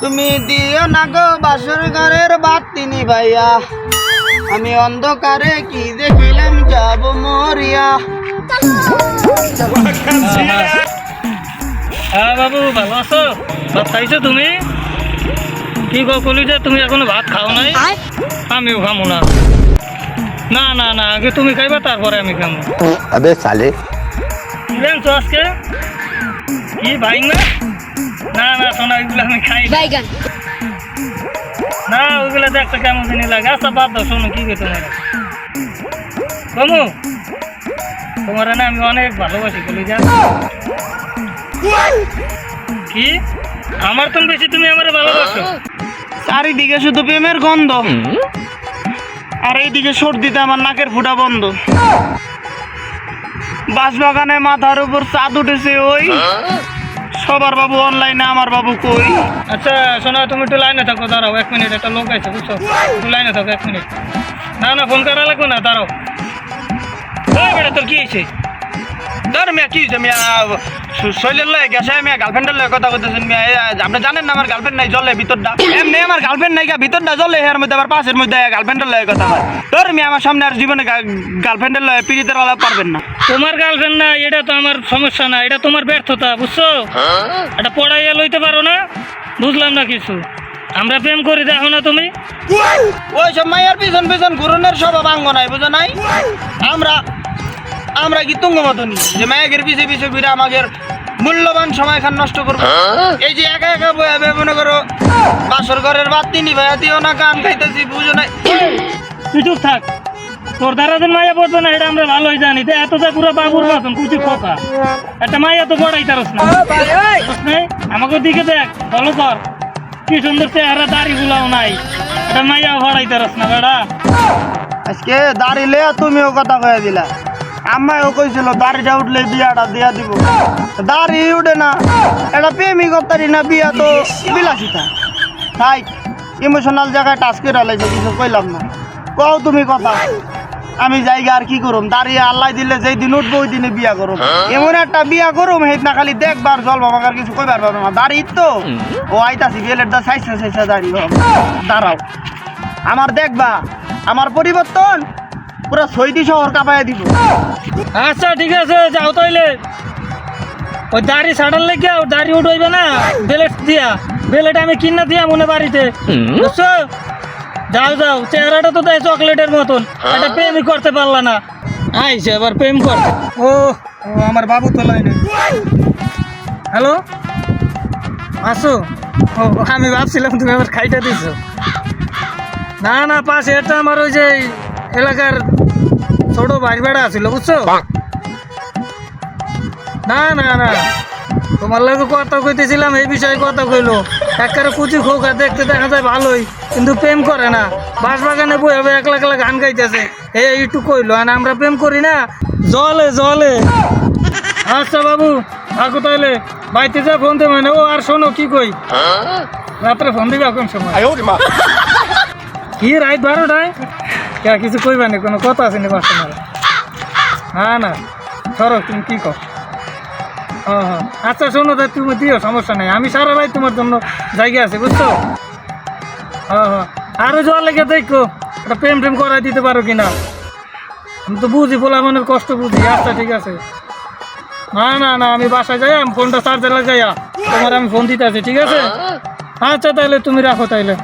তুমি দিও না গো বাসর ঘরের বাতি নিভাইয়া, আমি অন্ধকারে কি দেখিলাম যাব মরিয়া। হ্যাঁ বাবু, ভালো আছো? ভাত খাইছো তুমি? কি কলি যে তুমি এখনো ভাত খাও নাই? আমিও খামো না। না না না, আগে তুমি খাইবা তারপরে আমি খামো। अबे साले কি জানছো আজকে? কি ভাই না? না না শোনা, ওইগুলো আমি খাই না। না ওইগুলো দেখতে কেমন জানি লাগে। আচ্ছা বাদ দাও, শোনো কি গে তোমার কমু, তোমার না আমি অনেক ভালোবাসি কলি যা। কি আমার তো বেশি তুমি আমার ভালোবাসো? চারিদিকে শুধু প্রেমের গন্ধ, আর এইদিকে সর্দিতে আমার নাকের ফুটা বন্ধ। বাঁশবাগানে মাথার উপর চাঁদ উঠেছে ওই, সবার বাবু অনলাইনে, আমার বাবু কই। আচ্ছা শোনা, তুমি একটু লাইনে থাকো, দাঁড়াও 1 মিনিট, একটা লোক আছে বুঝছো, একটু লাইনে থাকো 1 মিনিট। না না ফোন করা লাগবে না, দাঁড়াও। ওই বেটা তোর কি হয়েছে? ধর মিয়া কি হয়েছে মিয়া, শৈলের লয়ে গেছে মিয়া, গার্লফ্রেন্ডের লয়ে কথা বলতেছেন মিয়া। আপনি জানেন না আমার গার্লফ্রেন্ড নাই, জলে ভিতরটা এমনি, আমার গার্লফ্রেন্ড নাই, ভিতরটা জলে, এর মধ্যে আবার পাশের মধ্যে গার্লফ্রেন্ডের লয়ে কথা হয়। ধর মিয়া, আমার সামনে আর জীবনে গার্লফ্রেন্ডের লয়ে পিড়িতের আলাপ পারবেন না। তোমার গার্লফ্রেন্ড না, এটা তো আমার সমস্যা না, এটা তোমার ব্যর্থতা বুঝছো। এটা পড়াইয়া লইতে পারো না, বুঝলাম না কিছু। আমরা প্রেম করি দেখো না তুমি। ওই সব মায়ের পিছন পিছন ঘুরনের স্বভাব আঙ্গ নাই, বুঝো নাই? আমরা কি তুঙ্গ মতনই যে মায়ের পিছে পিছে ঘুরে আমাদের মূল্যবান সময় খান নষ্ট করবো? এই যে একা একা বয়াবে মনে করো বাসর ঘরের বাতি নিভাইয়া দিও না, গান খাইতেছি, বুঝো নাই? তুই চুপ থাক, তোর দ্বারা যেন মাইয়া পড়বে না এটা আমরা ভালোই জানি। তো এত যা পুরো বাবুর মতন কুচি কথা, একটা মাইয়া তো বড়াই তারস না। আমাকে দিকে দেখ, ফলো কর, কি সুন্দর চেহারা, দাড়ি গুলাও নাই, এটা মাইয়া ভরাই তারস না বেড়া। আজকে দাড়ি লে তুমিও কথা কয়ে দিলা, আম্মাও কইছিল দাড়িটা উঠলে বিয়াটা দিয়া দিব, দাড়ি উঠে না। এটা প্রেমিকতারি না, বিয়া তো বিলাসিতা। তাই ইমোশনাল জায়গায় টাচ করে আলাইছে, কিছু কইলাম না। কও তুমি কথা, আমি জায়গা আর কি করুম? দাঁড়িয়ে আল্লাহ দিলে যেই দিন উঠবো ওই দিনে বিয়া করুম। এমন একটা বিয়া করুম হেত না খালি দেখবার জল বাবাকে আর কিছু কইবার পারবো না। দাঁড়ি তো ও আইতাছি, বেলের দা সাইসা সাইসা দাঁড়ি দাঁড়াও, আমার দেখবা আমার পরিবর্তন পুরো সৈদি শহর কাঁপাইয়া দিব। আচ্ছা ঠিক আছে, যাও তাইলে। ওই দাড়ি ছাড়ার লেগে দাড়ি উঠবে না, বেলেট দিয়া, বেলেট আমি কিনা দিয়া মনে বাড়িতে, বুঝছো? যাও যাও, চেহারাটা তো তাই চকলেটের মতন, এটা প্রেমই করতে পারলা না, আইসে আবার প্রেম করতে। ও আমার বাবু তো লাইনে। হ্যালো, আসো। ও আমি ভাবছিলাম তুমি আবার খাইটা দিছো। না না, পাশে এটা আমার ওই যে এলাকার ছোট ভাই বেড়া আছিল, বুঝছো? না না না, তোমার লাগে কথা কইতেছিলাম, এই বিষয়ে কথা কইলো। একবারে কুচি খোকা, দেখতে দেখা যায় ভালোই, কিন্তু প্রেম করে না। বাঁশবাগানে বই হবে একলা একলা গান গাইতেছে, এইটু কইলো। আর আমরা প্রেম করি না, জলে জলে। আচ্ছা বাবু থাকো তাহলে, বাড়িতে যা ফোন দেবে না। ও আর শোনো কি কই, রাত্রে ফোন দিবে এখন সময়। কি রাত 12টায়? কে কিছু কইবা না, কোনো কথা আছে না পাঁচটা মারা? হ্যাঁ না সরো, তুমি কি কর? হ্যাঁ হ্যাঁ আচ্ছা শোনো, তা তুমি দিও, সমস্যা নেই, আমি সারা রাত তোমার জন্য জায়গা আছে, বুঝছো? হ্যাঁ হ্যাঁ, আরও যাওয়ার লেগে দেখো একটা প্রেম টেম করাই দিতে পারো কিনা। আমি তো বুঝি, বলা মনের কষ্ট বুঝি। আচ্ছা ঠিক আছে। না না না, আমি বাসায় যাই, আমি ফোনটা চার্জার লাগাইয়া তোমার আমি ফোন দিতে আছি, ঠিক আছে? আচ্ছা তাহলে তুমি রাখো তাইলে।